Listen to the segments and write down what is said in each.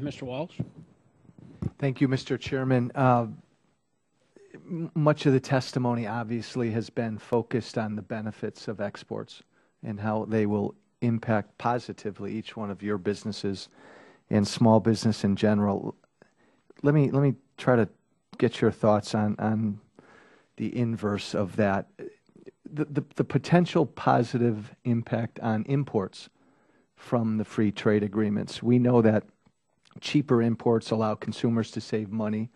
Mr. Walsh. Thank you, Mr. Chairman. Much of the testimony obviously has been focused on the benefits of exports and how they will impact positively each one of your businesses and small business in general. Let me try to get your thoughts on the inverse of that. The potential positive impact on imports from the free trade agreements. We know that cheaper imports allow consumers to save money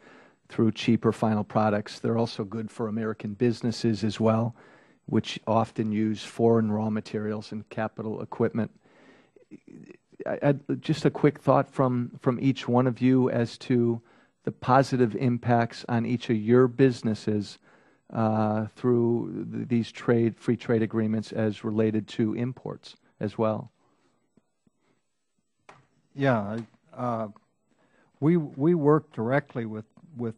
through cheaper final products. They're also good for American businesses as well, which often use foreign raw materials and capital equipment. Just a quick thought from each one of you as to the positive impacts on each of your businesses through these free trade agreements as related to imports as well. Yeah, we work directly with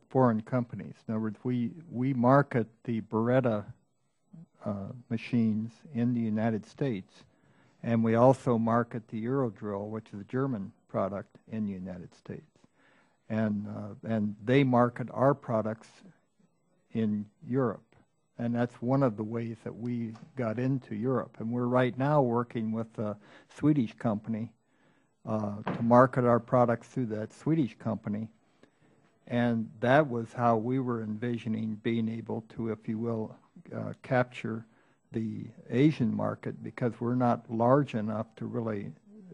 foreign companies. In other words, we market the Beretta machines in the United States, and we also market the Eurodrill, which is a German product, in the United States. And they market our products in Europe. And that's one of the ways that we got into Europe. And we're right now working with a Swedish company to market our products through that Swedish company. And that was how we were envisioning being able to, if you will, capture the Asian market, because we're not large enough to really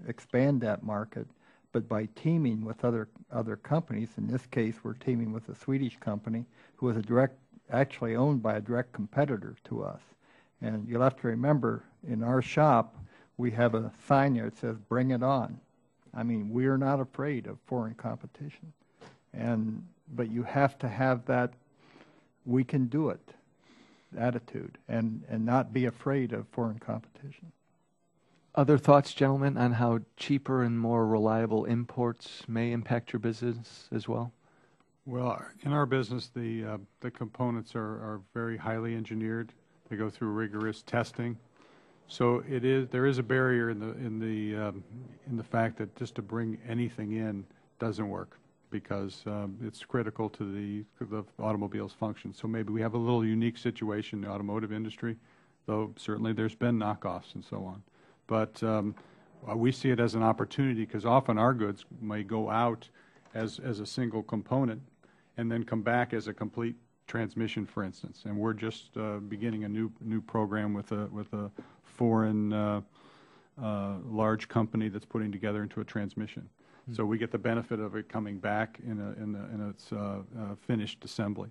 expand that market. But by teaming with other companies, in this case we're teaming with a Swedish company who is actually owned by a direct competitor to us. And you'll have to remember, in our shop we have a sign there that says, "Bring it on." I mean, we're not afraid of foreign competition. But you have to have that "we can do it" attitude and not be afraid of foreign competition. Other thoughts, gentlemen, on how cheaper and more reliable imports may impact your business as well? Well, in our business, the components are very highly engineered. They go through rigorous testing. So there is a barrier in the fact that just to bring anything in doesn't work, because it's critical to the automobile's function. So maybe we have a little unique situation in the automotive industry, though certainly there's been knockoffs and so on. But we see it as an opportunity, because often our goods may go out as a single component and then come back as a complete transmission, for instance. And we're just beginning a new program with a foreign large company that's putting together into a transmission. So we get the benefit of it coming back in its finished assembly.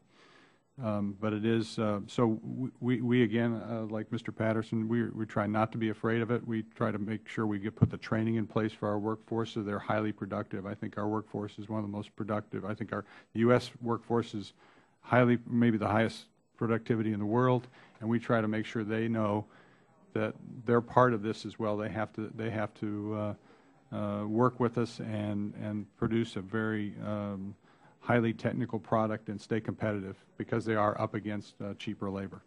But it is, so we again, like Mr. Patterson, we try not to be afraid of it. We try to make sure we put the training in place for our workforce so they're highly productive. I think our workforce is one of the most productive. I think the U.S. workforce is maybe the highest productivity in the world, and we try to make sure they know that they're part of this as well. They have to work with us and produce a very highly technical product and stay competitive, because they are up against cheaper labor.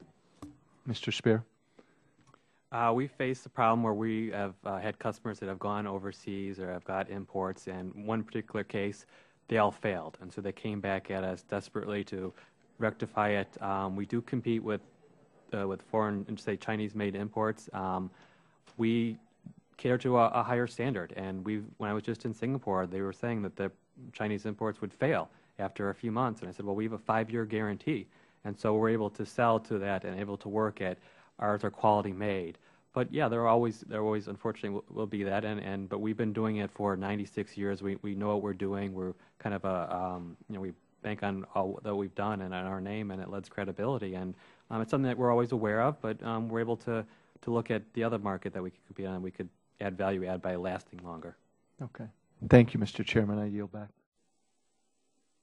Mr. Spear? We face the problem where we have had customers that have gone overseas or have got imports, and one particular case, they all failed. And so they came back at us desperately to rectify it. We do compete with foreign, say, Chinese-made imports. We cater to a higher standard. And when I was just in Singapore, they were saying that the Chinese imports would fail after a few months. And I said, well, we have a 5-year guarantee. And so we're able to sell to that and able to work at ours are quality made. But yeah, there always unfortunately will be that. But we've been doing it for 96 years. We know what we're doing. We're kind of we bank on all that we've done and on our name, and it lends credibility. And it's something that we're always aware of, but we're able to look at the other market that we could compete on. We could add value by lasting longer. Okay. Thank you, Mr. Chairman. I yield back.